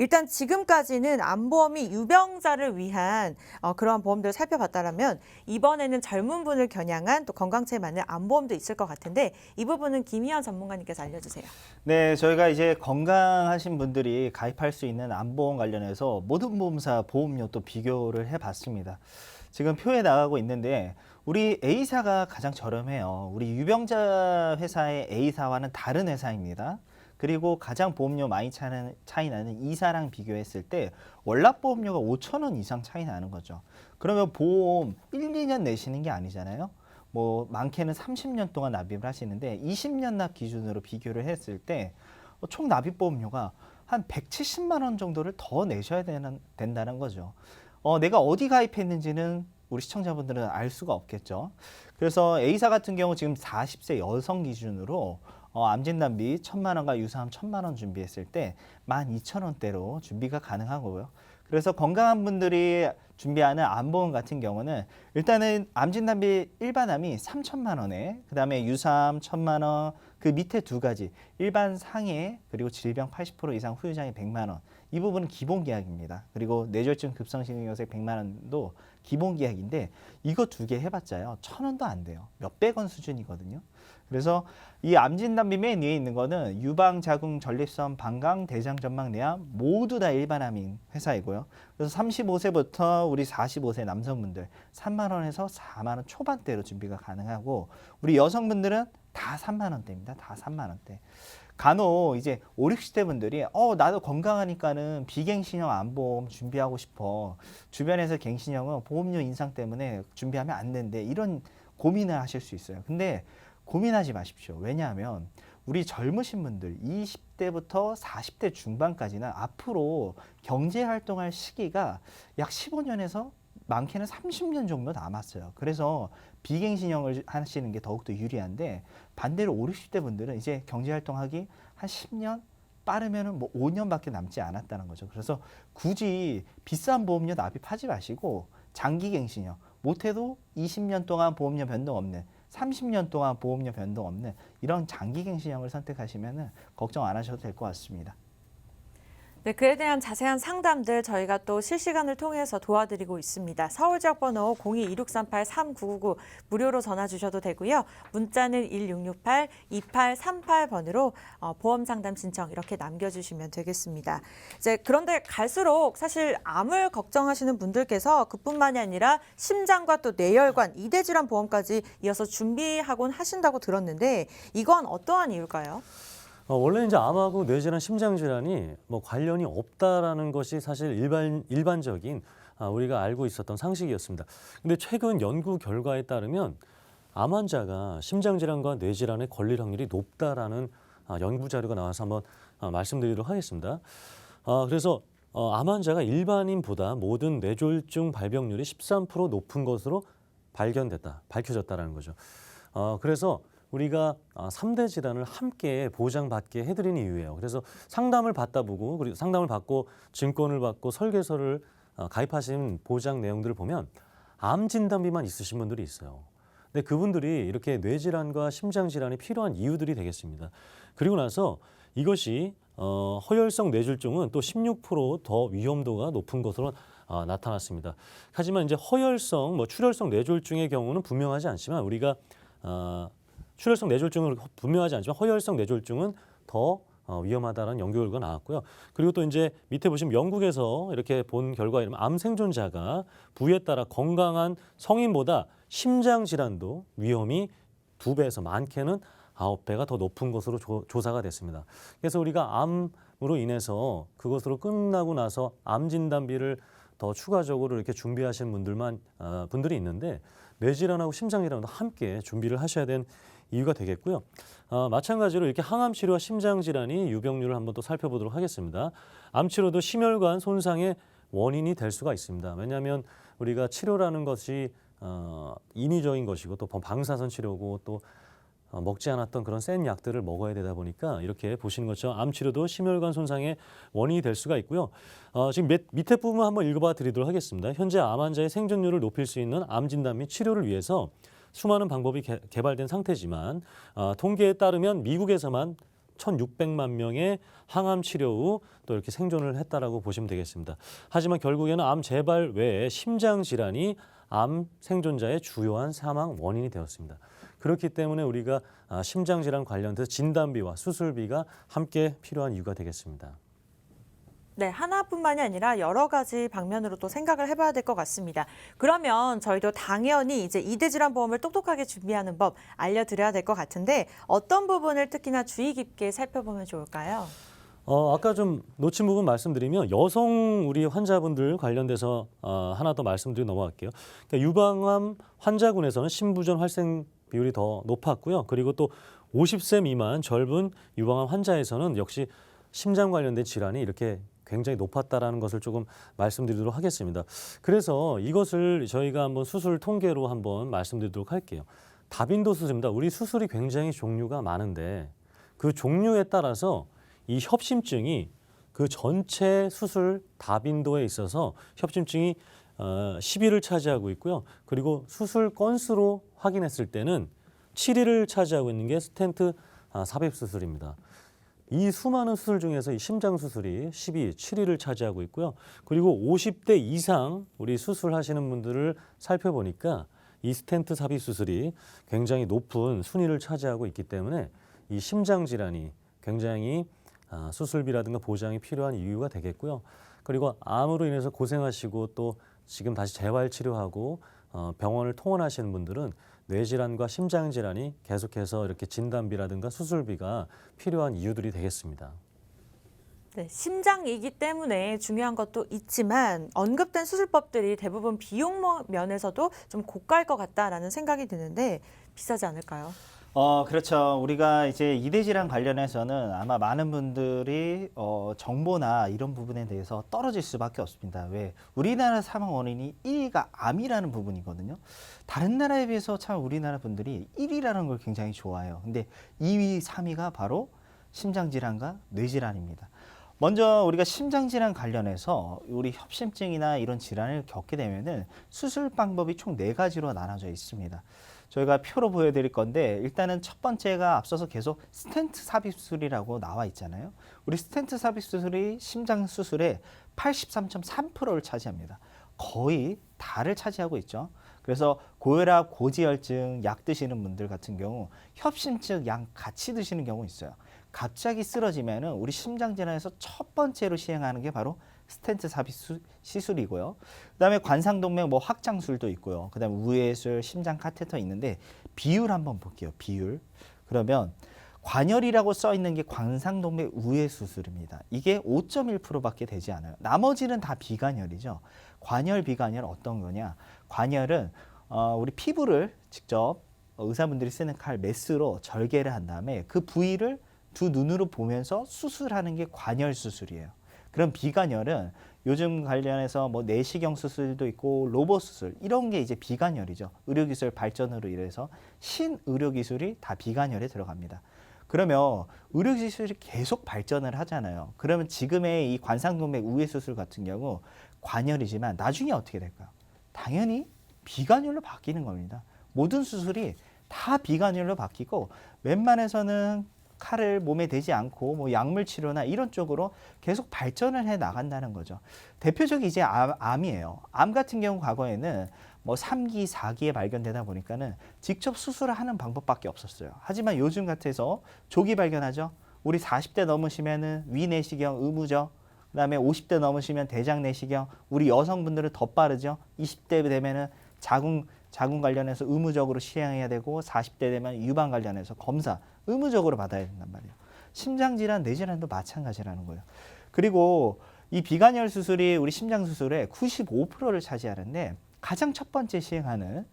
일단 지금까지는 암보험이 유병자를 위한 그러한 보험들을 살펴봤다면 이번에는 젊은 분을 겨냥한 또 건강체에 맞는 암보험도 있을 것 같은데 이 부분은 김희연 전문가님께서 알려주세요. 네, 저희가 이제 건강하신 분들이 가입할 수 있는 암보험 관련해서 모든 보험사 보험료 또 비교를 해봤습니다. 지금 표에 나가고 있는데 우리 A사가 가장 저렴해요. 우리 유병자 회사의 A사와는 다른 회사입니다. 그리고 가장 보험료 많이 차이 나는 E사랑 비교했을 때 월납 보험료가 5,000원 이상 차이 나는 거죠. 그러면 보험 1, 2년 내시는 게 아니잖아요. 뭐 많게는 30년 동안 납입을 하시는데 20년 납 기준으로 비교를 했을 때 총 납입 보험료가 한 170만 원 정도를 더 내셔야 된다는 거죠. 내가 어디 가입했는지는 우리 시청자분들은 알 수가 없겠죠. 그래서 A사 같은 경우 지금 40세 여성 기준으로 암진단비 1,000만 원과 유사암 1,000만 원 준비했을 때 12,000원대로 준비가 가능하고요. 그래서 건강한 분들이 준비하는 암보험 같은 경우는 일단은 암진단비 일반암이 3,000만 원에 그다음에 유사암 1,000만 원, 그 밑에 두 가지 일반 상해 그리고 질병 80% 이상 후유장애 100만 원. 이 부분은 기본 계약입니다. 그리고 뇌졸중 급성신경요새 100만 원도 기본 계약인데 이거 두 개 해봤자요 1,000원도 안 돼요. 몇백 원 수준이거든요. 그래서 이 암진단비 맨 위에 있는 거는 유방, 자궁, 전립선, 방광, 대장, 전망, 내암 모두 다 일반암인 회사이고요. 그래서 35세부터 우리 45세 남성분들 3만 원에서 4만 원 초반대로 준비가 가능하고 우리 여성분들은 다 3만 원대입니다. 다 3만 원대. 간혹 이제 5, 60대 분들이 나도 건강하니까는 비갱신형 암보험 준비하고 싶어. 주변에서 갱신형은 보험료 인상 때문에 준비하면 안 된대. 이런 고민을 하실 수 있어요. 근데 고민하지 마십시오. 왜냐하면 우리 젊으신 분들 20대부터 40대 중반까지는 앞으로 경제 활동할 시기가 약 15년에서 많게는 30년 정도 남았어요. 그래서 비갱신형을 하시는 게 더욱더 유리한데 반대로 5, 60대 분들은 이제 경제 활동하기 한 10년 빠르면은 뭐 5년밖에 남지 않았다는 거죠. 그래서 굳이 비싼 보험료 납입하지 마시고 장기 갱신형 못해도 20년 동안 보험료 변동 없는 30년 동안 보험료 변동 없는 이런 장기 갱신형을 선택하시면 걱정 안 하셔도 될 것 같습니다. 네, 그에 대한 자세한 상담들 저희가 또 실시간을 통해서 도와드리고 있습니다. 서울 지역 번호 02-2638-3999 무료로 전화 주셔도 되고요. 문자는 1668-2838번으로 보험 상담 신청 이렇게 남겨주시면 되겠습니다. 이제 그런데 갈수록 사실 암을 걱정하시는 분들께서 그뿐만이 아니라 심장과 또 뇌혈관, 이대 질환 보험까지 이어서 준비하곤 하신다고 들었는데 이건 어떠한 이유일까요? 원래 이제 암하고 뇌질환, 심장질환이 뭐 관련이 없다라는 것이 사실 일반적인 우리가 알고 있었던 상식이었습니다. 근데 최근 연구 결과에 따르면 암 환자가 심장질환과 뇌질환에 걸릴 확률이 높다라는 연구 자료가 나와서 한번 말씀드리도록 하겠습니다. 그래서 암 환자가 일반인보다 모든 뇌졸중 발병률이 13% 높은 것으로 밝혀졌다라는 거죠. 그래서 우리가 3대 질환을 함께 보장받게 해드리는 이유예요. 그래서 상담을 받다 보고 그리고 상담을 받고 증권을 받고 설계서를 가입하신 보장 내용들을 보면 암 진단비만 있으신 분들이 있어요. 근데 그분들이 이렇게 뇌질환과 심장질환이 필요한 이유들이 되겠습니다. 그리고 나서 이것이 허혈성 뇌졸중은 또 16%더 위험도가 높은 것으로 나타났습니다. 하지만 이제 허혈성, 출혈성 뇌졸중의 경우는 분명하지 않지만 우리가 출혈성 뇌졸중은 분명하지 않지만 허혈성 뇌졸중은 더 위험하다는 연구 결과가 나왔고요. 그리고 또 이제 밑에 보시면 영국에서 이렇게 본 결과에 의하면 암 생존자가 부위에 따라 건강한 성인보다 심장 질환도 위험이 2배에서 많게는 9배가 더 높은 것으로 조사가 됐습니다. 그래서 우리가 암으로 인해서 그것으로 끝나고 나서 암 진단비를 더 추가적으로 이렇게 준비하시는 분들이 있는데 뇌질환하고 심장질환도 함께 준비를 하셔야 되는 이유가 되겠고요. 마찬가지로 이렇게 항암 치료와 심장 질환이 유병률을 한번 또 살펴보도록 하겠습니다. 암 치료도 심혈관 손상의 원인이 될 수가 있습니다. 왜냐하면 우리가 치료라는 것이 인위적인 것이고 또 방사선 치료고 또 먹지 않았던 그런 센 약들을 먹어야 되다 보니까 이렇게 보시는 것처럼 암 치료도 심혈관 손상의 원인이 될 수가 있고요. 지금 밑에 부분 한번 읽어봐 드리도록 하겠습니다. 현재 암 환자의 생존율을 높일 수 있는 암 진단 및 치료를 위해서 수많은 방법이 개발된 상태지만 통계에 따르면 미국에서만 1,600만 명의 항암 치료 후 또 이렇게 생존을 했다라고 보시면 되겠습니다. 하지만 결국에는 암 재발 외에 심장 질환이 암 생존자의 주요한 사망 원인이 되었습니다. 그렇기 때문에 우리가 심장 질환 관련돼서 진단비와 수술비가 함께 필요한 이유가 되겠습니다. 네, 하나뿐만이 아니라 여러 가지 방면으로 또 생각을 해봐야 될 것 같습니다. 그러면 저희도 당연히 이제 이대질환 보험을 똑똑하게 준비하는 법 알려드려야 될 것 같은데 어떤 부분을 특히나 주의 깊게 살펴보면 좋을까요? 아까 좀 놓친 부분 말씀드리면 여성 우리 환자분들 관련돼서 하나 더 말씀드리고 넘어갈게요. 그러니까 유방암 환자군에서는 신부전 활생 비율이 더 높았고요. 그리고 또 50세 미만 젊은 유방암 환자에서는 역시 심장 관련된 질환이 이렇게 굉장히 높았다라는 것을 조금 말씀드리도록 하겠습니다. 그래서 이것을 저희가 한번 수술 통계로 한번 말씀드리도록 할게요. 다빈도 수술입니다. 우리 수술이 굉장히 종류가 많은데 그 종류에 따라서 이 협심증이 그 전체 수술 다빈도에 있어서 협심증이 10위를 차지하고 있고요. 그리고 수술 건수로 확인했을 때는 7위를 차지하고 있는 게 스텐트 삽입 수술입니다. 이 수많은 수술 중에서 이 심장 수술이 12위, 7위를 차지하고 있고요. 그리고 50대 이상 우리 수술하시는 분들을 살펴보니까 이 스텐트 삽입 수술이 굉장히 높은 순위를 차지하고 있기 때문에 이 심장 질환이 굉장히 수술비라든가 보장이 필요한 이유가 되겠고요. 그리고 암으로 인해서 고생하시고 또 지금 다시 재활 치료하고 병원을 통원하시는 분들은 뇌질환과 심장질환이 계속해서 이렇게 진단비라든가 수술비가 필요한 이유들이 되겠습니다. 네, 심장이기 때문에 중요한 것도 있지만 언급된 수술법들이 대부분 비용 면에서도 좀 고가일 것 같다라는 생각이 드는데 비싸지 않을까요? 그렇죠. 우리가 이제 이대질환 관련해서는 아마 많은 분들이 정보나 이런 부분에 대해서 떨어질 수밖에 없습니다. 왜? 우리나라 사망 원인이 1위가 암이라는 부분이거든요. 다른 나라에 비해서 참 우리나라 분들이 1위라는 걸 굉장히 좋아해요. 근데 2위, 3위가 바로 심장질환과 뇌질환입니다. 먼저 우리가 심장질환 관련해서 우리 협심증이나 이런 질환을 겪게 되면은 수술 방법이 총 4가지로 나눠져 있습니다. 저희가 표로 보여드릴 건데 일단은 첫 번째가 앞서서 계속 스텐트 삽입 수술이라고 나와 있잖아요. 우리 스텐트 삽입 수술이 심장 수술의 83.3%를 차지합니다. 거의 다를 차지하고 있죠. 그래서 고혈압, 고지혈증 약 드시는 분들 같은 경우 협심증 약 같이 드시는 경우 있어요. 갑자기 쓰러지면은 우리 심장 질환에서 첫 번째로 시행하는 게 바로 스텐트 삽입 시술이고요. 그다음에 관상동맥 확장술도 있고요. 그다음에 우회술, 심장 카테터 있는데 비율 한번 볼게요. 비율. 그러면 관열이라고 써 있는 게 관상동맥 우회 수술입니다. 이게 5.1%밖에 되지 않아요. 나머지는 다 비관열이죠. 관열, 비관열 어떤 거냐? 관열은 우리 피부를 직접 의사분들이 쓰는 칼 메스로 절개를 한 다음에 그 부위를 두 눈으로 보면서 수술하는 게 관열 수술이에요. 그럼 비관열은 요즘 관련해서 내시경 수술도 있고 로봇 수술 이런 게 이제 비관열이죠. 의료기술 발전으로 인해서 신의료기술이 다 비관열에 들어갑니다. 그러면 의료기술이 계속 발전을 하잖아요. 그러면 지금의 이 관상동맥 우회 수술 같은 경우 관열이지만 나중에 어떻게 될까요? 당연히 비관열로 바뀌는 겁니다. 모든 수술이 다 비관열로 바뀌고 웬만해서는 칼을 몸에 대지 않고 약물 치료나 이런 쪽으로 계속 발전을 해 나간다는 거죠. 대표적인 이제 암이에요. 암 같은 경우 과거에는 3기, 4기에 발견되다 보니까는 직접 수술을 하는 방법밖에 없었어요. 하지만 요즘 같아서 조기 발견하죠. 우리 40대 넘으시면은 위내시경 의무죠. 그다음에 50대 넘으시면 대장 내시경, 우리 여성분들은 더 빠르죠. 20대 되면은 자궁 관련해서 의무적으로 시행해야 되고 40대 되면 유방 관련해서 검사 의무적으로 받아야 된단 말이에요. 심장질환, 뇌질환도 마찬가지라는 거예요. 그리고 이 비관열 수술이 우리 심장 수술의 95%를 차지하는데 가장 첫 번째 시행하는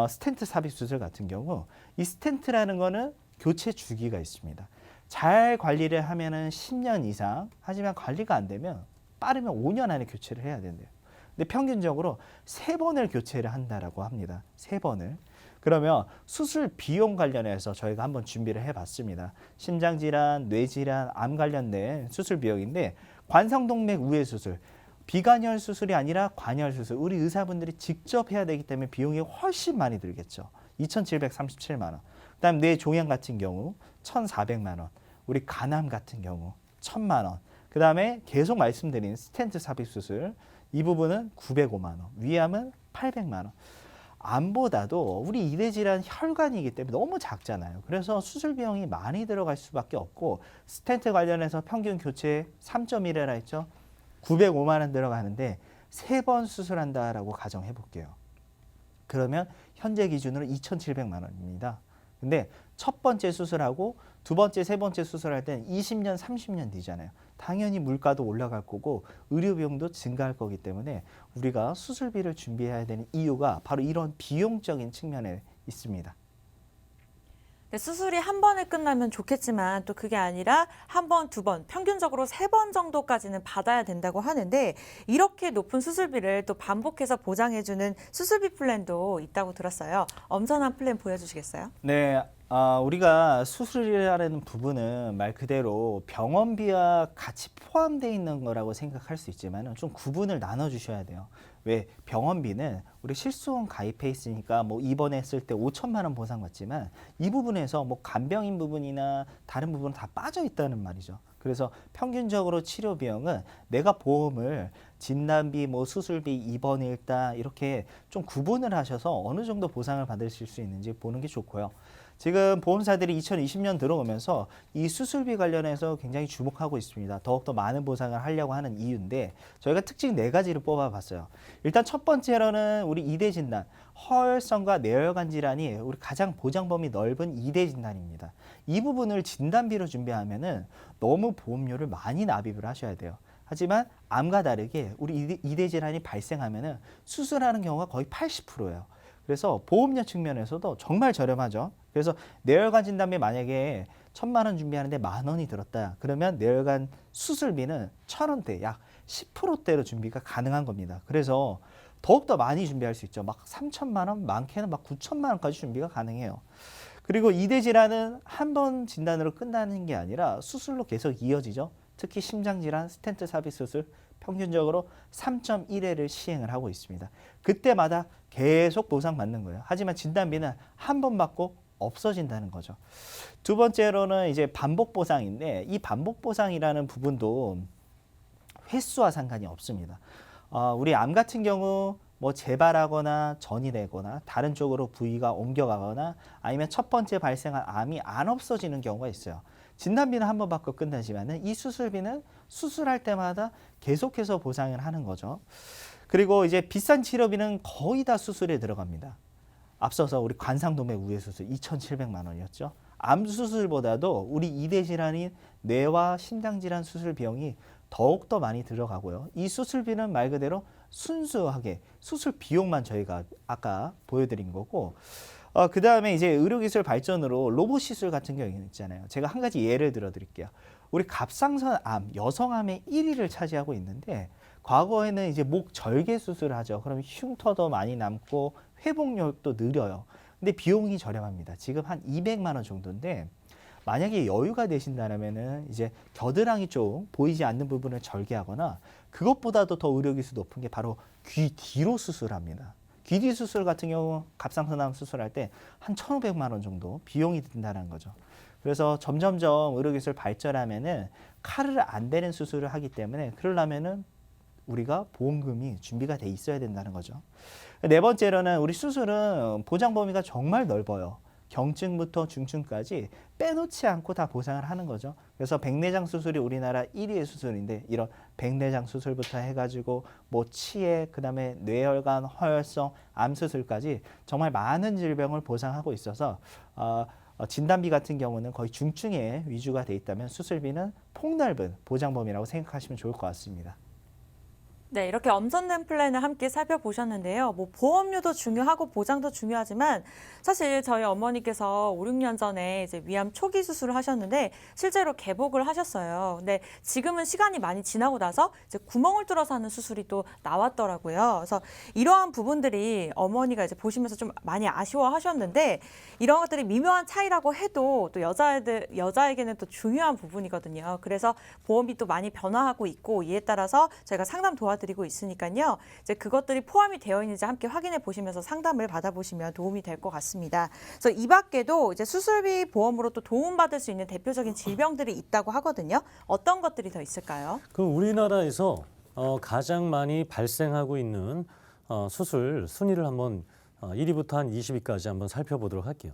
스텐트 삽입 수술 같은 경우 이 스텐트라는 거는 교체 주기가 있습니다. 잘 관리를 하면은 10년 이상, 하지만 관리가 안 되면 빠르면 5년 안에 교체를 해야 된대요. 근데 평균적으로 3번을 교체를 한다라고 합니다. 3번을. 그러면 수술 비용 관련해서 저희가 한번 준비를 해봤습니다. 심장질환, 뇌질환, 암 관련된 수술 비용인데 관상동맥 우회 수술, 비관열 수술이 아니라 관열 수술, 우리 의사분들이 직접 해야 되기 때문에 비용이 훨씬 많이 들겠죠. 2,737만 원. 그다음 뇌 종양 같은 경우 1,400만 원. 우리 간암 같은 경우 1,000만 원. 그다음에 계속 말씀드린 스텐트 삽입 수술 이 부분은 905만 원. 위암은 800만 원. 암보다도 우리 이대 질환 혈관이기 때문에 너무 작잖아요. 그래서 수술 비용이 많이 들어갈 수밖에 없고 스텐트 관련해서 평균 교체 3.1회라 했죠. 905만 원 들어가는데 3번 수술한다라고 가정해 볼게요. 그러면 현재 기준으로 2,700만 원입니다. 근데 첫 번째 수술하고 두 번째, 세 번째 수술할 때는 20년, 30년 뒤잖아요. 당연히 물가도 올라갈 거고 의료 비용도 증가할 거기 때문에 우리가 수술비를 준비해야 되는 이유가 바로 이런 비용적인 측면에 있습니다. 네, 수술이 한 번에 끝나면 좋겠지만 또 그게 아니라 한 번, 두 번, 평균적으로 3번 정도까지는 받아야 된다고 하는데 이렇게 높은 수술비를 또 반복해서 보장해주는 수술비 플랜도 있다고 들었어요. 엄선한 플랜 보여주시겠어요? 네, 우리가 수술이라는 부분은 말 그대로 병원비와 같이 포함되어 있는 거라고 생각할 수 있지만 좀 구분을 나눠 주셔야 돼요. 왜 병원비는 우리 실수원 가입해 있으니까 뭐 입원했을 때 5천만 원 보상받지만 이 부분에서 뭐 간병인 부분이나 다른 부분은 다 빠져 있다는 말이죠. 그래서 평균적으로 치료 비용은 내가 보험을 진단비, 뭐 수술비, 입원 일당 이렇게 좀 구분을 하셔서 어느 정도 보상을 받으실 수 있는지 보는 게 좋고요. 지금 보험사들이 2020년 들어오면서 이 수술비 관련해서 굉장히 주목하고 있습니다. 더욱더 많은 보상을 하려고 하는 이유인데 저희가 특징 4가지를 뽑아봤어요. 일단 첫 번째로는 우리 이대 진단, 허혈성과 뇌혈관 질환이 우리 가장 보장 범위 넓은 이대 진단입니다. 이 부분을 진단비로 준비하면은 너무 보험료를 많이 납입을 하셔야 돼요. 하지만 암과 다르게 우리 이대 질환이 발생하면은 수술하는 경우가 거의 80%예요. 그래서 보험료 측면에서도 정말 저렴하죠. 그래서 뇌혈관 진단비 만약에 1,000만 원 준비하는데 10,000원이 들었다. 그러면 뇌혈관 수술비는 1,000원대, 약 10%대로 준비가 가능한 겁니다. 그래서 더욱더 많이 준비할 수 있죠. 막 3,000만 원, 많게는 막 9,000만 원까지 준비가 가능해요. 그리고 이대 질환은 한 번 진단으로 끝나는 게 아니라 수술로 계속 이어지죠. 특히 심장질환, 스텐트 삽입 수술 평균적으로 3.1회를 시행을 하고 있습니다. 그때마다 계속 보상받는 거예요. 하지만 진단비는 한 번 받고 없어진다는 거죠. 두 번째로는 이제 반복 보상인데 이 반복 보상이라는 부분도 횟수와 상관이 없습니다. 우리 암 같은 경우 뭐 재발하거나 전이 되거나 다른 쪽으로 부위가 옮겨가거나 아니면 첫 번째 발생한 암이 안 없어지는 경우가 있어요. 진단비는 한 번 받고 끝나지만은 이 수술비는 수술할 때마다 계속해서 보상을 하는 거죠. 그리고 이제 비싼 치료비는 거의 다 수술에 들어갑니다. 앞서서 우리 관상동맥 우회 수술 2,700만 원이었죠. 암 수술보다도 우리 이대 질환인 뇌와 심장 질환 수술 비용이 더욱더 많이 들어가고요. 이 수술비는 말 그대로 순수하게 수술 비용만 저희가 아까 보여드린 거고 그 다음에 이제 의료기술 발전으로 로봇 시술 같은 경우 있잖아요. 제가 한 가지 예를 들어 드릴게요. 우리 갑상선 암, 여성암의 1위를 차지하고 있는데 과거에는 이제 목 절개 수술을 하죠. 그럼 흉터도 많이 남고 회복력도 느려요. 근데 비용이 저렴합니다. 지금 한 200만 원 정도인데 만약에 여유가 되신다면은 이제 겨드랑이 쪽 보이지 않는 부분을 절개하거나 그것보다도 더 의료기술 높은 게 바로 귀 뒤로 수술합니다. 귀 뒤 수술 같은 경우 갑상선암 수술할 때 한 1,500만 원 정도 비용이 든다는 거죠. 그래서 점점점 의료기술 발전하면은 칼을 안 대는 수술을 하기 때문에 그러려면은 우리가 보험금이 준비가 돼 있어야 된다는 거죠. 네 번째로는 우리 수술은 보장 범위가 정말 넓어요. 경증부터 중증까지 빼놓지 않고 다 보상을 하는 거죠. 그래서 백내장 수술이 우리나라 1위의 수술인데 이런 백내장 수술부터 해가지고 뭐 치해, 그다음에 뇌혈관, 허혈성, 암 수술까지 정말 많은 질병을 보상하고 있어서 진단비 같은 경우는 거의 중증에 위주가 돼 있다면 수술비는 폭넓은 보장 범위라고 생각하시면 좋을 것 같습니다. 네, 이렇게 엄선된 플랜을 함께 살펴보셨는데요. 뭐 보험료도 중요하고 보장도 중요하지만 사실 저희 어머니께서 5, 6년 전에 이제 위암 초기 수술을 하셨는데 실제로 개복을 하셨어요. 근데 지금은 시간이 많이 지나고 나서 이제 구멍을 뚫어서 하는 수술이 또 나왔더라고요. 그래서 이러한 부분들이 어머니가 이제 보시면서 좀 많이 아쉬워하셨는데 이런 것들이 미묘한 차이라고 해도 또 여자에게는 또 중요한 부분이거든요. 그래서 보험이 또 많이 변화하고 있고 이에 따라서 저희가 상담 도와드리고 도와드리고 있으니까요. 이제 그것들이 포함이 되어 있는지 함께 확인해 보시면서 상담을 받아보시면 도움이 될 것 같습니다. 그래서 이 밖에도 이제 수술비 보험으로 또 도움받을 수 있는 대표적인 질병들이 있다고 하거든요. 어떤 것들이 더 있을까요? 그럼 우리나라에서 가장 많이 발생하고 있는 수술 순위를 한번 1위부터 한 20위까지 한번 살펴보도록 할게요.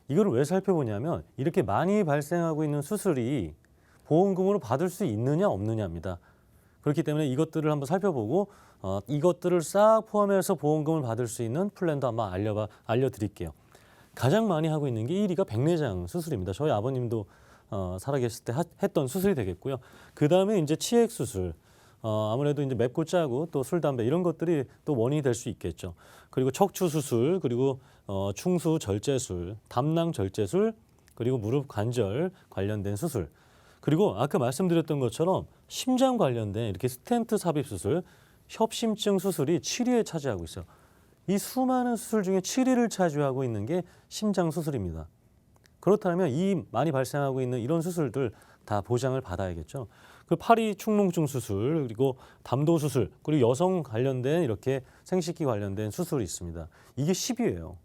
이거를 왜 살펴보냐면 이렇게 많이 발생하고 있는 수술이 보험금으로 받을 수 있느냐 없느냐입니다. 그렇기 때문에 이것들을 한번 살펴보고 이것들을 싹 포함해서 보험금을 받을 수 있는 플랜도 한번 알려드릴게요. 가장 많이 하고 있는 게 1위가 백내장 수술입니다. 저희 아버님도 살아계실 때 했던 수술이 되겠고요. 그 다음에 이제 치액 수술. 아무래도 이제 맵고 짜고 또 술, 담배 이런 것들이 또 원인이 될 수 있겠죠. 그리고 척추 수술, 그리고 충수 절제술, 담낭 절제술, 그리고 무릎 관절 관련된 수술. 그리고 아까 말씀드렸던 것처럼 심장 관련된 이렇게 스텐트 삽입 수술, 협심증 수술이 7위에 차지하고 있어요. 이 수많은 수술 중에 7위를 차지하고 있는 게 심장 수술입니다. 그렇다면 이 많이 발생하고 있는 이런 수술들 다 보장을 받아야겠죠. 그 파리 축농증 수술, 그리고 담도 수술, 그리고 여성 관련된 이렇게 생식기 관련된 수술이 있습니다. 이게 10위예요.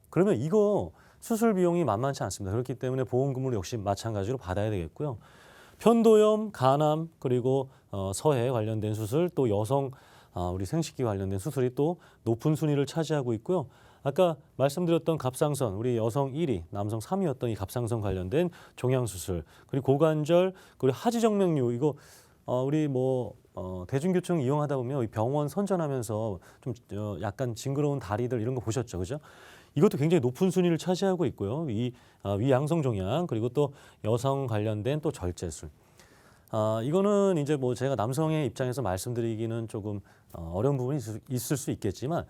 그러면 이거 수술 비용이 만만치 않습니다. 그렇기 때문에 보험금을 역시 마찬가지로 받아야 되겠고요. 편도염, 간암, 그리고 서해 관련된 수술, 또 여성 우리 생식기 관련된 수술이 또 높은 순위를 차지하고 있고요. 아까 말씀드렸던 갑상선, 우리 여성 1위, 남성 3위였던 이 갑상선 관련된 종양수술, 그리고 고관절, 그리고 하지정맥류, 이거 우리 대중교통 이용하다 보면 병원 선전하면서 좀 약간 징그러운 다리들 이런 거 보셨죠, 그죠? 이것도 굉장히 높은 순위를 차지하고 있고요. 이 위양성 종양, 그리고 또 여성 관련된 또 절제술. 이거는 이제 제가 남성의 입장에서 말씀드리기는 조금 어려운 부분이 있을 수 있겠지만,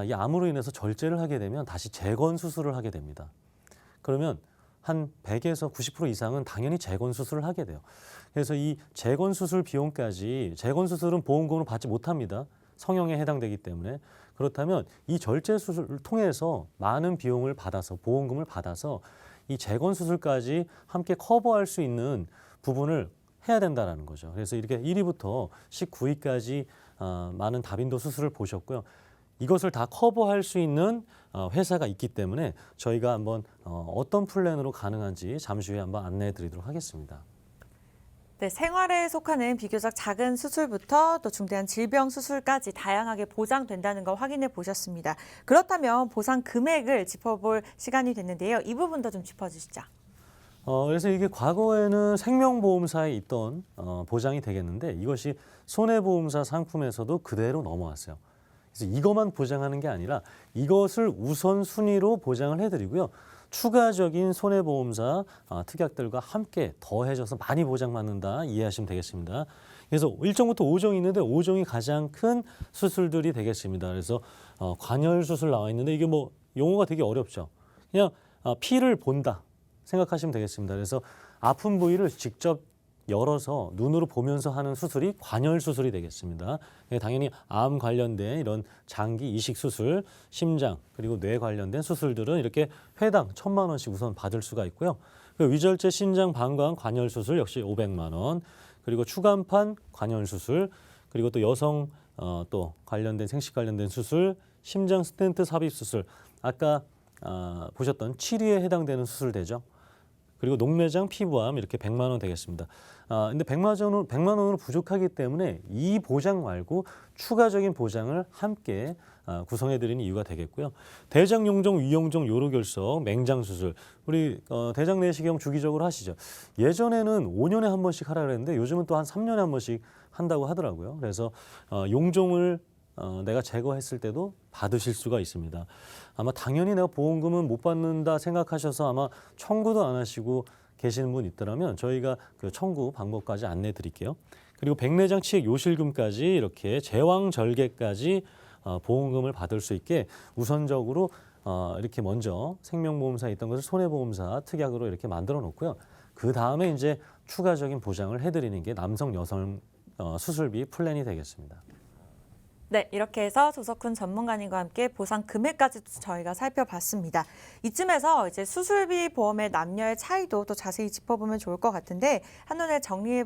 이 암으로 인해서 절제를 하게 되면 다시 재건 수술을 하게 됩니다. 그러면 한 100에서 90% 이상은 당연히 재건 수술을 하게 돼요. 그래서 이 재건 수술 비용까지, 재건 수술은 보험금으로 받지 못합니다. 성형에 해당되기 때문에. 그렇다면 이 절제 수술을 통해서 많은 비용을 받아서, 보험금을 받아서 이 재건 수술까지 함께 커버할 수 있는 부분을 해야 된다는 거죠. 그래서 이렇게 1위부터 19위까지 많은 다빈도 수술을 보셨고요. 이것을 다 커버할 수 있는 회사가 있기 때문에 저희가 한번 어떤 플랜으로 가능한지 잠시 후에 한번 안내해 드리도록 하겠습니다. 네, 생활에 속하는 비교적 작은 수술부터 또 중대한 질병 수술까지 다양하게 보장된다는 걸 확인해 보셨습니다. 그렇다면 보상 금액을 짚어볼 시간이 됐는데요. 이 부분도 좀 짚어주시죠. 그래서 이게 과거에는 생명보험사에 있던 보장이 되겠는데 이것이 손해보험사 상품에서도 그대로 넘어왔어요. 그래서 이것만 보장하는 게 아니라 이것을 우선순위로 보장을 해드리고요. 추가적인 손해보험사 특약들과 함께 더해져서 많이 보장받는다 이해하시면 되겠습니다. 그래서 1종부터 5종이 있는데 5종이 가장 큰 수술들이 되겠습니다. 그래서 관열 수술 나와 있는데 이게 용어가 되게 어렵죠. 그냥 피를 본다 생각하시면 되겠습니다. 그래서 아픈 부위를 직접 열어서 눈으로 보면서 하는 수술이 관열 수술이 되겠습니다. 당연히 암 관련된 이런 장기 이식 수술, 심장 그리고 뇌 관련된 수술들은 이렇게 회당 1,000만 원씩 우선 받을 수가 있고요. 위절제 신장 방광 관열 수술 역시 500만 원, 그리고 추간판 관열 수술, 그리고 또 여성 또 관련된 생식 관련된 수술, 심장 스텐트 삽입 수술, 아까 보셨던 7위에 해당되는 수술되죠. 그리고 녹내장 피부암 이렇게 100만 원 되겠습니다. 근데 100만 원으로 부족하기 때문에 이 보장 말고 추가적인 보장을 함께 구성해드리는 이유가 되겠고요. 대장 용종, 위용종, 요로결석, 맹장 수술. 우리 대장 내시경 주기적으로 하시죠. 예전에는 5년에 한 번씩 하라 그랬는데 요즘은 또 한 3년에 한 번씩 한다고 하더라고요. 그래서 용종을 내가 제거했을 때도 받으실 수가 있습니다. 아마 당연히 내가 보험금은 못 받는다 생각하셔서 아마 청구도 안 하시고 계시는 분 있더라면 저희가 그 청구 방법까지 안내해 드릴게요. 그리고 백내장 치액 요실금까지 이렇게 제왕절개까지 보험금을 받을 수 있게 우선적으로 이렇게 먼저 생명보험사에 있던 것을 손해보험사 특약으로 이렇게 만들어 놓고요. 그 다음에 이제 추가적인 보장을 해드리는 게 남성 여성 수술비 플랜이 되겠습니다. 네, 이렇게 해서 조석훈 전문가님과 함께 보상 금액까지 저희가 살펴봤습니다. 이쯤에서 이제 수술비 보험의 남녀의 차이도 또 자세히 짚어보면 좋을 것 같은데 한눈에 정리해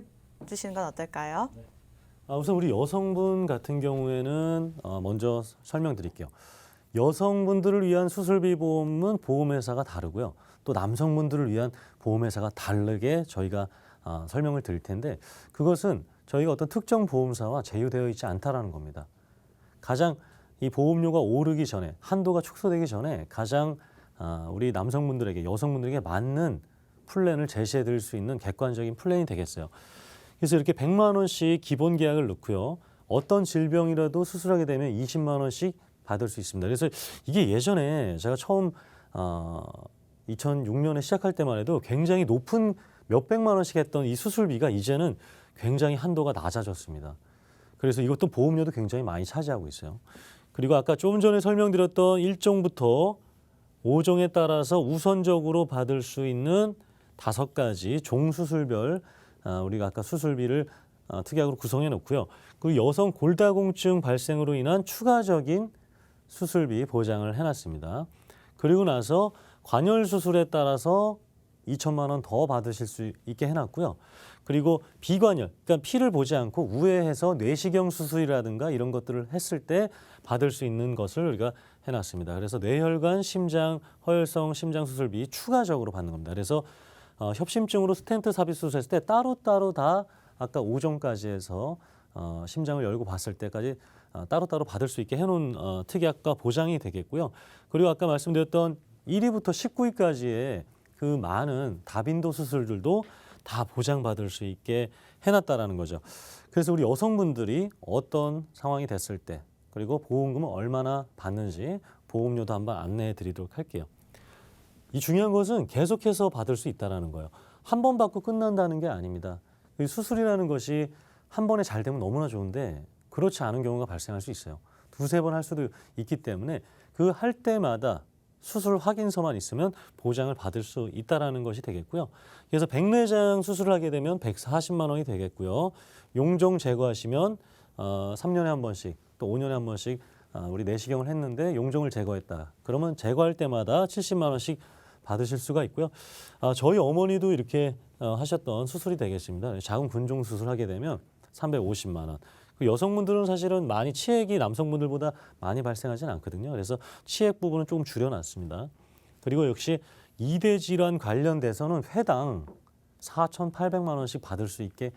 주시는 건 어떨까요? 우선 우리 여성분 같은 경우에는 먼저 설명드릴게요. 여성분들을 위한 수술비 보험은 보험회사가 다르고요. 또 남성분들을 위한 보험회사가 다르게 저희가 설명을 드릴 텐데 그것은 저희가 어떤 특정 보험사와 제휴되어 있지 않다라는 겁니다. 가장 이 보험료가 오르기 전에 한도가 축소되기 전에 가장 우리 남성분들에게 여성분들에게 맞는 플랜을 제시해 드릴 수 있는 객관적인 플랜이 되겠어요. 그래서 이렇게 100만 원씩 기본 계약을 넣고요. 어떤 질병이라도 수술하게 되면 20만 원씩 받을 수 있습니다. 그래서 이게 예전에 제가 처음 2006년에 시작할 때만 해도 굉장히 높은 몇백만 원씩 했던 이 수술비가 이제는 굉장히 한도가 낮아졌습니다. 그래서 이것도 보험료도 굉장히 많이 차지하고 있어요. 그리고 아까 조금 전에 설명드렸던 1종부터 5종에 따라서 우선적으로 받을 수 있는 5가지 종수술별 우리가 아까 수술비를 특약으로 구성해 놓고요. 그리고 여성 골다공증 발생으로 인한 추가적인 수술비 보장을 해놨습니다. 그리고 나서 관열 수술에 따라서 2천만 원 더 받으실 수 있게 해놨고요. 그리고 비관열, 그러니까 피를 보지 않고 우회해서 내시경 수술이라든가 이런 것들을 했을 때 받을 수 있는 것을 우리가 해놨습니다. 그래서 뇌혈관, 심장, 허혈성 심장 수술비 추가적으로 받는 겁니다. 그래서 협심증으로 스텐트 삽입 수술했을 때 따로따로 다 아까 5종까지 해서 심장을 열고 봤을 때까지 따로따로 받을 수 있게 해놓은 특약과 보장이 되겠고요. 그리고 아까 말씀드렸던 1위부터 19위까지의 그 많은 다빈도 수술들도 다 보장받을 수 있게 해놨다라는 거죠. 그래서 우리 여성분들이 어떤 상황이 됐을 때 그리고 보험금은 얼마나 받는지 보험료도 한번 안내해 드리도록 할게요. 이 중요한 것은 계속해서 받을 수 있다는 거예요. 한 번 받고 끝난다는 게 아닙니다. 이 수술이라는 것이 한 번에 잘 되면 너무나 좋은데 그렇지 않은 경우가 발생할 수 있어요. 2-3번 할 수도 있기 때문에 그 할 때마다 수술 확인서만 있으면 보장을 받을 수 있다는 것이 되겠고요. 그래서 백내장 수술을 하게 되면 140만 원이 되겠고요. 용종 제거하시면 3년에 한 번씩 또 5년에 한 번씩 우리 내시경을 했는데 용종을 제거했다. 그러면 제거할 때마다 70만 원씩 받으실 수가 있고요. 저희 어머니도 이렇게 하셨던 수술이 되겠습니다. 자궁 근종 수술하게 되면 350만 원. 여성분들은 사실은 많이 치액이 남성분들보다 많이 발생하지는 않거든요. 그래서 치액 부분은 조금 줄여놨습니다. 그리고 역시 이대 질환 관련돼서는 회당 4,800만 원씩 받을 수 있게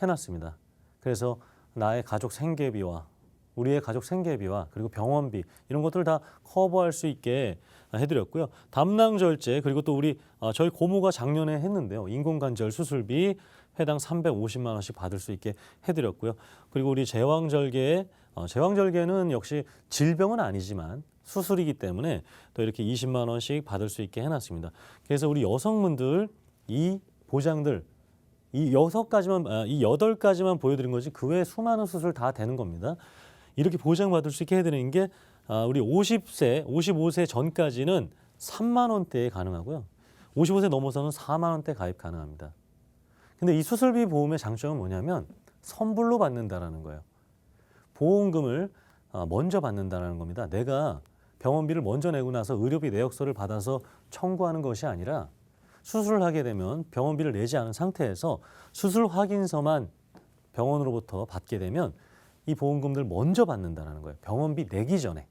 해놨습니다. 그래서 나의 가족 생계비와 우리의 가족 생계비와 그리고 병원비 이런 것들을 다 커버할 수 있게 해드렸고요. 담낭절제 그리고 또 우리 저희 고모가 작년에 했는데요. 인공관절 수술비 회당 350만 원씩 받을 수 있게 해드렸고요. 그리고 우리 제왕절개, 제왕절개는 역시 질병은 아니지만 수술이기 때문에 또 이렇게 20만 원씩 받을 수 있게 해놨습니다. 그래서 우리 여성분들 이 보장들 이 8가지만 보여드린 거지 그 외에 수많은 수술 다 되는 겁니다. 이렇게 보장받을 수 있게 해드리는 게 우리 55세 전까지는 3만 원대에 가능하고요. 55세 넘어서는 4만 원대 가입 가능합니다. 근데 이 수술비 보험의 장점은 뭐냐면 선불로 받는다라는 거예요. 보험금을 먼저 받는다라는 겁니다. 내가 병원비를 먼저 내고 나서 의료비 내역서를 받아서 청구하는 것이 아니라 수술을 하게 되면 병원비를 내지 않은 상태에서 수술 확인서만 병원으로부터 받게 되면 이 보험금들 먼저 받는다는 거예요. 병원비 내기 전에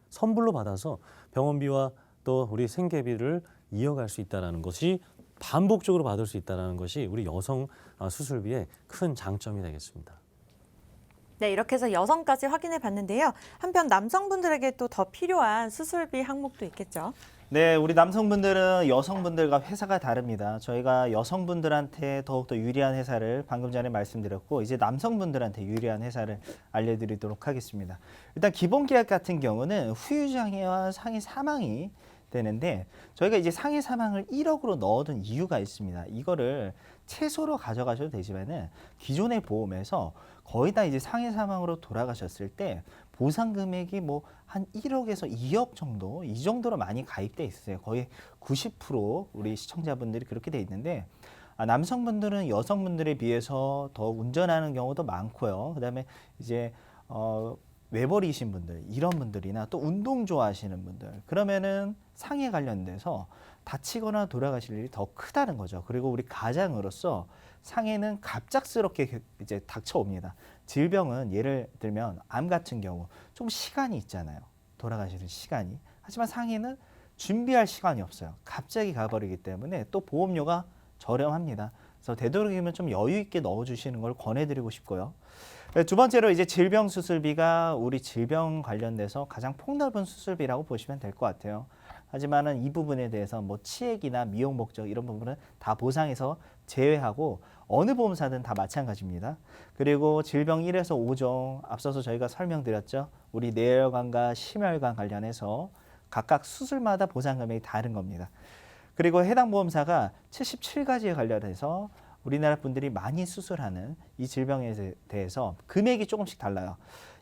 선불로 받아서 병원비와 또 우리 생계비를 이어갈 수 있다는 것이 반복적으로 받을 수 있다는 것이 우리 여성 수술비의 큰 장점이 되겠습니다. 네, 이렇게 해서 여성까지 확인해 봤는데요. 한편 남성분들에게 또 더 필요한 수술비 항목도 있겠죠. 네, 우리 남성분들은 여성분들과 회사가 다릅니다. 저희가 여성분들한테 더욱더 유리한 회사를 방금 전에 말씀드렸고 이제 남성분들한테 유리한 회사를 알려드리도록 하겠습니다. 일단 기본 계약 같은 경우는 후유장애와 상해 사망이 되는데 저희가 이제 상해 사망을 1억으로 넣어둔 이유가 있습니다. 이거를 최소로 가져가셔도 되지만은 기존의 보험에서 거의 다 이제 상해 사망으로 돌아가셨을 때 보상 금액이 뭐 한 1억에서 2억 정도 이 정도로 많이 가입돼 있어요. 거의 90% 우리 시청자분들이 그렇게 돼 있는데 남성분들은 여성분들에 비해서 더 운전하는 경우도 많고요. 그다음에 이제 외벌이신 분들 이런 분들이나 또 운동 좋아하시는 분들 그러면은 상해 관련돼서 다치거나 돌아가실 일이 더 크다는 거죠. 그리고 우리 가장으로서 상해는 갑작스럽게 이제 닥쳐옵니다. 질병은 예를 들면 암 같은 경우 좀 시간이 있잖아요. 돌아가시는 시간이. 하지만 상해는 준비할 시간이 없어요. 갑자기 가버리기 때문에 또 보험료가 저렴합니다. 그래서 되도록이면 좀 여유 있게 넣어주시는 걸 권해드리고 싶고요. 두 번째로 이제 질병 수술비가 우리 질병 관련돼서 가장 폭넓은 수술비라고 보시면 될 것 같아요. 하지만은 이 부분에 대해서 뭐 치액이나 미용 목적 이런 부분은 다 보상에서 제외하고 어느 보험사든 다 마찬가지입니다. 그리고 질병 1에서 5종 앞서서 저희가 설명드렸죠. 우리 뇌혈관과 심혈관 관련해서 각각 수술마다 보상 금액이 다른 겁니다. 그리고 해당 보험사가 77가지에 관련해서 우리나라 분들이 많이 수술하는 이 질병에 대해서 금액이 조금씩 달라요.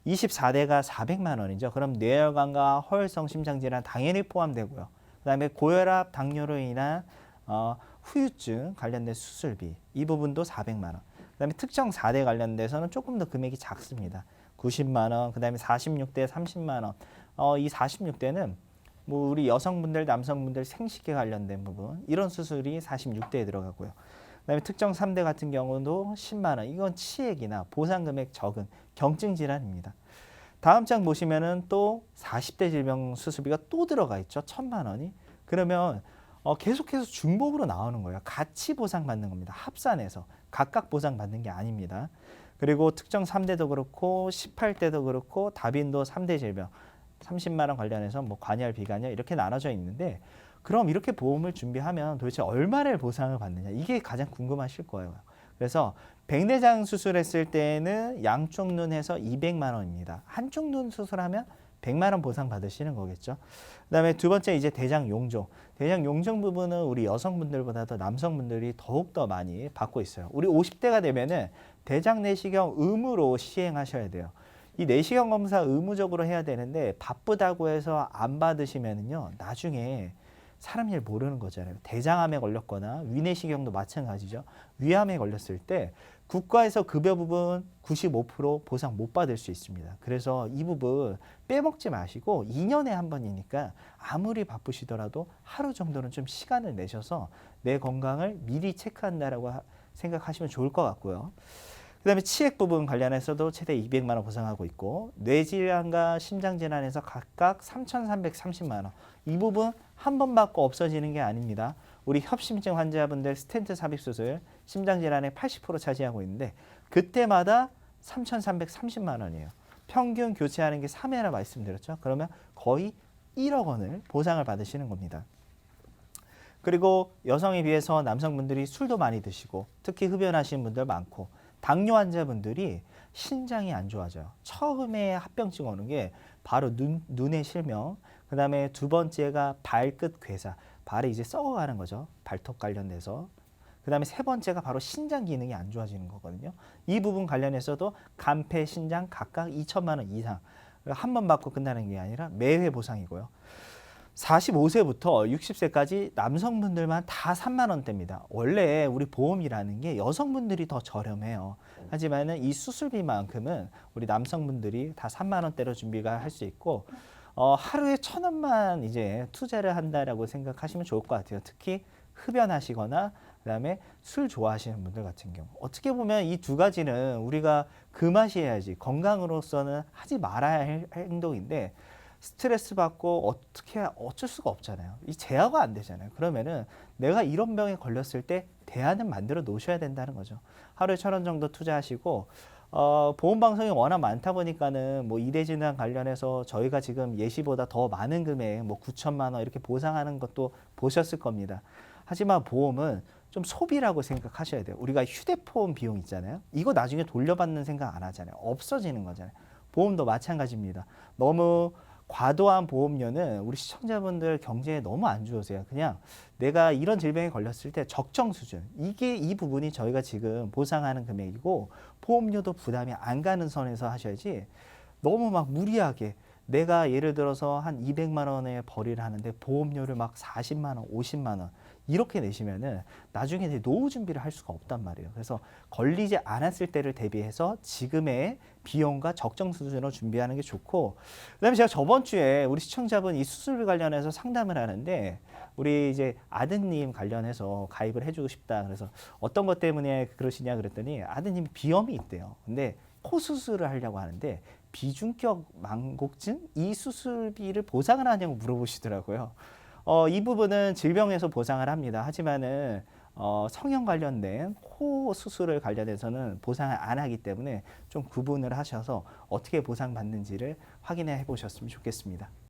24대가 400만 원이죠. 그럼 뇌혈관과 허혈성 심장질환 당연히 포함되고요. 그다음에 고혈압, 당뇨로 인한 후유증 관련된 수술비 이 부분도 400만 원. 그다음에 특정 4대 관련돼서는 조금 더 금액이 작습니다. 90만 원. 그다음에 46대 30만 원. 이 46대는 뭐 우리 여성분들, 남성분들 생식에 관련된 부분 이런 수술이 46대에 들어가고요. 그다음에 특정 3대 같은 경우도 10만 원. 이건 치액이나 보상 금액 적은 경증 질환입니다. 다음 장 보시면은 또 40대 질병 수술비가 또 들어가 있죠. 1,000만 원이. 그러면 계속해서 중복으로 나오는 거예요. 같이 보상받는 겁니다. 합산해서 각각 보상받는 게 아닙니다. 그리고 특정 3대도 그렇고 18대도 그렇고 다빈도 3대 질병 30만 원 관련해서 뭐 관열, 비관열 이렇게 나눠져 있는데 그럼 이렇게 보험을 준비하면 도대체 얼마를 보상을 받느냐 이게 가장 궁금하실 거예요. 그래서 백내장 수술했을 때는 양쪽 눈 해서 200만 원입니다. 한쪽 눈 수술하면 100만 원 보상 받으시는 거겠죠. 그다음에 두 번째 이제 대장 용종. 대장 용종 부분은 우리 여성분들보다도 남성분들이 더욱더 많이 받고 있어요. 우리 50대가 되면은 대장 내시경 의무로 시행하셔야 돼요. 이 내시경 검사 의무적으로 해야 되는데 바쁘다고 해서 안 받으시면은요 나중에 사람 일 모르는 거잖아요. 대장암에 걸렸거나 위내시경도 마찬가지죠. 위암에 걸렸을 때 국가에서 급여 부분 95% 보상 못 받을 수 있습니다. 그래서 이 부분 빼먹지 마시고 2년에 한 번이니까 아무리 바쁘시더라도 하루 정도는 좀 시간을 내셔서 내 건강을 미리 체크한다라고 생각하시면 좋을 것 같고요. 그다음에 치액 부분 관련해서도 최대 200만 원 보상하고 있고 뇌질환과 심장질환에서 각각 3,330만 원. 이 부분 한 번 받고 없어지는 게 아닙니다. 우리 협심증 환자분들 스텐트 삽입 수술 심장질환의 80% 차지하고 있는데 그때마다 3,330만 원이에요. 평균 교체하는 게 3회라 말씀드렸죠. 그러면 거의 1억 원을 보상을 받으시는 겁니다. 그리고 여성에 비해서 남성분들이 술도 많이 드시고 특히 흡연하시는 분들 많고 당뇨 환자분들이 신장이 안 좋아져요. 처음에 합병증 오는 게 바로 눈의 실명, 그 다음에 두 번째가 발끝 괴사, 발이 이제 썩어가는 거죠. 발톱 관련돼서. 그 다음에 세 번째가 바로 신장 기능이 안 좋아지는 거거든요. 이 부분 관련해서도 간폐, 신장 각각 2천만 원 이상. 한 번 받고 끝나는 게 아니라 매회 보상이고요. 45세부터 60세까지 남성분들만 다 3만 원대입니다. 원래 우리 보험이라는 게 여성분들이 더 저렴해요. 하지만은 이 수술비만큼은 우리 남성분들이 다 3만 원대로 준비가 할 수 있고 하루에 1,000원만 이제 투자를 한다라고 생각하시면 좋을 것 같아요. 특히 흡연하시거나 그다음에 술 좋아하시는 분들 같은 경우 어떻게 보면 이 두 가지는 우리가 금하셔야지 건강으로서는 하지 말아야 할 행동인데 스트레스 받고 어떻게 어쩔 수가 없잖아요. 이 제어가 안 되잖아요. 그러면은 내가 이런 병에 걸렸을 때 대안을 만들어 놓으셔야 된다는 거죠. 하루에 1,000원 정도 투자하시고 보험 방송이 워낙 많다 보니까는 뭐 이대질환 관련해서 저희가 지금 예시보다 더 많은 금액 뭐 9천만 원 이렇게 보상하는 것도 보셨을 겁니다. 하지만 보험은 좀 소비라고 생각하셔야 돼요. 우리가 휴대폰 비용 있잖아요. 이거 나중에 돌려받는 생각 안 하잖아요. 없어지는 거잖아요. 보험도 마찬가지입니다. 너무 과도한 보험료는 우리 시청자분들 경제에 너무 안 좋으세요. 그냥 내가 이런 질병에 걸렸을 때 적정 수준, 이게 이 부분이 저희가 지금 보상하는 금액이고 보험료도 부담이 안 가는 선에서 하셔야지 너무 막 무리하게 내가 예를 들어서 한 200만 원의 벌이를 하는데 보험료를 막 40만 원, 50만 원 이렇게 내시면은 나중에 내 노후 준비를 할 수가 없단 말이에요. 그래서 걸리지 않았을 때를 대비해서 지금의 비용과 적정 수준으로 준비하는 게 좋고, 그다음에 제가 저번 주에 우리 시청자분 이 수술비 관련해서 상담을 하는데 우리 이제 아드님 관련해서 가입을 해주고 싶다. 그래서 어떤 것 때문에 그러시냐 그랬더니 아드님이 비염이 있대요. 근데 코 수술을 하려고 하는데 비중격 망곡증 이 수술비를 보상을 하냐고 물어보시더라고요. 이 부분은 질병에서 보상을 합니다. 하지만은 성형 관련된 코 수술을 관련해서는 보상을 안 하기 때문에 좀 구분을 하셔서 어떻게 보상받는지를 확인해 보셨으면 좋겠습니다.